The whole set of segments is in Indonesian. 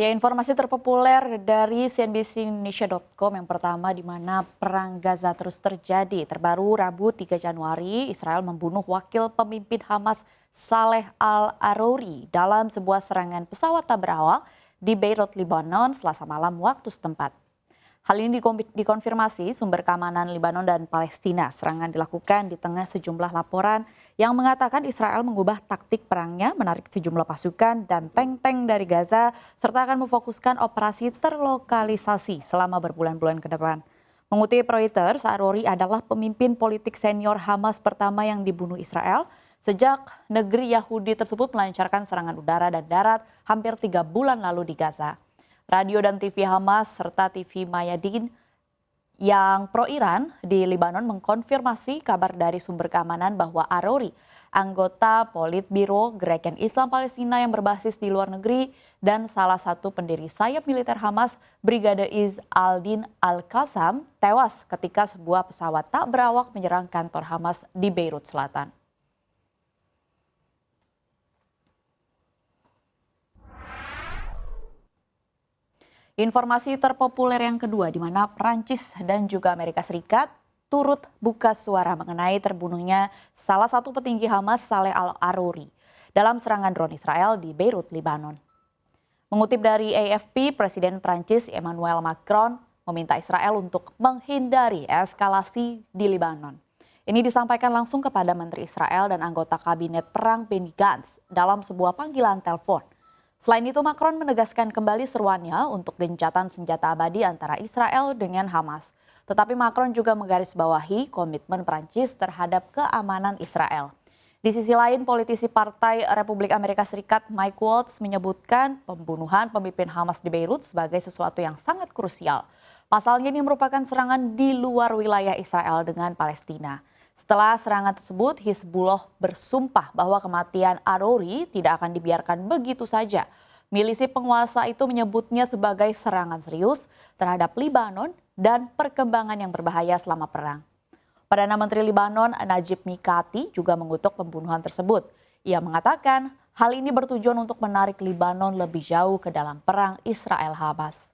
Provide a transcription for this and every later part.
Ya, informasi terpopuler dari CNBC-Indonesia.com yang pertama di mana perang Gaza terus terjadi. Terbaru Rabu 3 Januari, Israel membunuh wakil pemimpin Hamas Saleh Al-Arouri dalam sebuah serangan pesawat tak berawak di Beirut, Lebanon, Selasa malam waktu setempat. Hal ini dikonfirmasi sumber keamanan Lebanon dan Palestina. Serangan dilakukan di tengah sejumlah laporan yang mengatakan Israel mengubah taktik perangnya, menarik sejumlah pasukan dan tank-tank dari Gaza, serta akan memfokuskan operasi terlokalisasi selama berbulan-bulan ke depan. Mengutip Reuters, Arouri adalah pemimpin politik senior Hamas pertama yang dibunuh Israel sejak negeri Yahudi tersebut melancarkan serangan udara dan darat hampir 3 bulan lalu di Gaza. Radio dan TV Hamas serta TV Mayadin yang pro-Iran di Lebanon mengkonfirmasi kabar dari sumber keamanan bahwa Arouri, anggota Politbiro Gerakan Islam Palestina yang berbasis di luar negeri dan salah satu pendiri sayap militer Hamas, Brigade Izz al-Din al-Qassam, tewas ketika sebuah pesawat tak berawak menyerang kantor Hamas di Beirut Selatan. Informasi terpopuler yang kedua di mana Prancis dan juga Amerika Serikat turut buka suara mengenai terbunuhnya salah satu petinggi Hamas Saleh Al-Arouri dalam serangan drone Israel di Beirut, Lebanon. Mengutip dari AFP, Presiden Prancis Emmanuel Macron meminta Israel untuk menghindari eskalasi di Lebanon. Ini disampaikan langsung kepada Menteri Israel dan anggota Kabinet Perang Benny Gantz dalam sebuah panggilan telepon. Selain itu, Macron menegaskan kembali seruannya untuk gencatan senjata abadi antara Israel dengan Hamas. Tetapi Macron juga menggarisbawahi komitmen Prancis terhadap keamanan Israel. Di sisi lain, politisi Partai Republik Amerika Serikat Mike Waltz menyebutkan pembunuhan pemimpin Hamas di Beirut sebagai sesuatu yang sangat krusial. Pasalnya ini merupakan serangan di luar wilayah Israel dengan Palestina. Setelah serangan tersebut, Hizbullah bersumpah bahwa kematian Arouri tidak akan dibiarkan begitu saja. Milisi penguasa itu menyebutnya sebagai serangan serius terhadap Lebanon dan perkembangan yang berbahaya selama perang. Perdana Menteri Lebanon Najib Mikati juga mengutuk pembunuhan tersebut. Ia mengatakan hal ini bertujuan untuk menarik Lebanon lebih jauh ke dalam perang Israel-Hamas.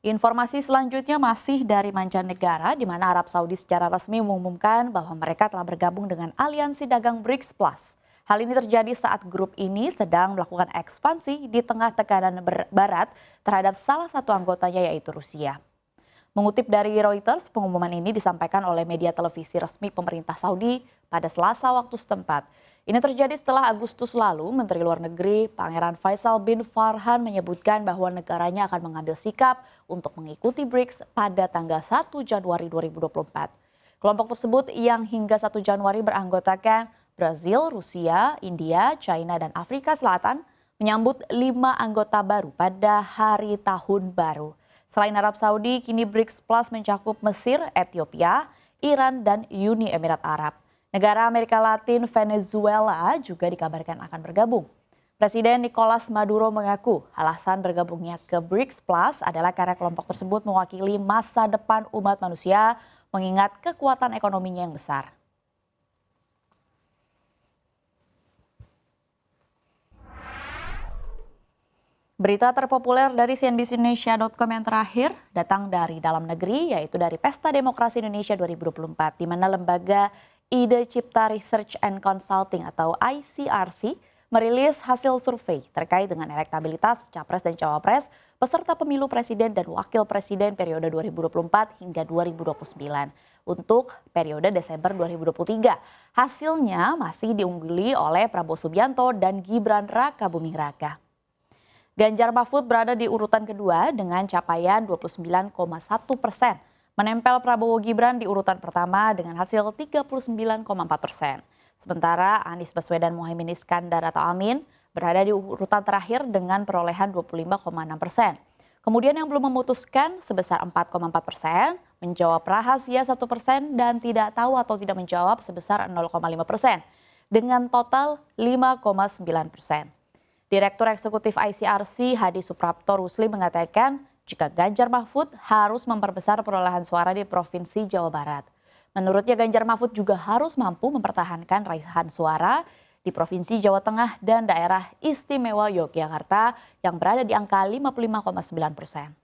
Informasi selanjutnya masih dari mancanegara, di mana Arab Saudi secara resmi mengumumkan bahwa mereka telah bergabung dengan aliansi dagang BRICS Plus. Hal ini terjadi saat grup ini sedang melakukan ekspansi di tengah tekanan barat terhadap salah satu anggotanya yaitu Rusia. Mengutip dari Reuters, pengumuman ini disampaikan oleh media televisi resmi pemerintah Saudi pada Selasa waktu setempat. Ini terjadi setelah Agustus lalu, Menteri Luar Negeri Pangeran Faisal bin Farhan menyebutkan bahwa negaranya akan mengambil sikap untuk mengikuti BRICS pada tanggal 1 Januari 2024. Kelompok tersebut yang hingga 1 Januari beranggotakan Brazil, Rusia, India, China, dan Afrika Selatan menyambut 5 anggota baru pada hari tahun baru. Selain Arab Saudi, kini BRICS Plus mencakup Mesir, Ethiopia, Iran, dan Uni Emirat Arab. Negara Amerika Latin Venezuela juga dikabarkan akan bergabung. Presiden Nicolas Maduro mengaku alasan bergabungnya ke BRICS Plus adalah karena kelompok tersebut mewakili masa depan umat manusia mengingat kekuatan ekonominya yang besar. Berita terpopuler dari CNBC-Indonesia.com yang terakhir datang dari dalam negeri, yaitu dari Pesta Demokrasi Indonesia 2024, di mana lembaga Ide Cipta Research and Consulting atau ICRC merilis hasil survei terkait dengan elektabilitas Capres dan Cawapres peserta pemilu presiden dan wakil presiden periode 2024 hingga 2029 untuk periode Desember 2023. Hasilnya masih diungguli oleh Prabowo Subianto dan Gibran Rakabuming Raka. Ganjar Mahfud berada di urutan kedua dengan capaian 29,1%. Menempel Prabowo Gibran di urutan pertama dengan hasil 39,4%. Sementara Anies Baswedan Muhaimin Iskandar atau Amin berada di urutan terakhir dengan perolehan 25,6%. Kemudian yang belum memutuskan sebesar 4,4%, menjawab rahasia 1% dan tidak tahu atau tidak menjawab sebesar 0,5%. Dengan total 5,9%. Direktur Eksekutif ICRC Hadi Suprapto Rusli mengatakan jika Ganjar Mahfud harus memperbesar perolehan suara di Provinsi Jawa Barat. Menurutnya Ganjar Mahfud juga harus mampu mempertahankan raihan suara di Provinsi Jawa Tengah dan daerah istimewa Yogyakarta yang berada di angka 55,9%.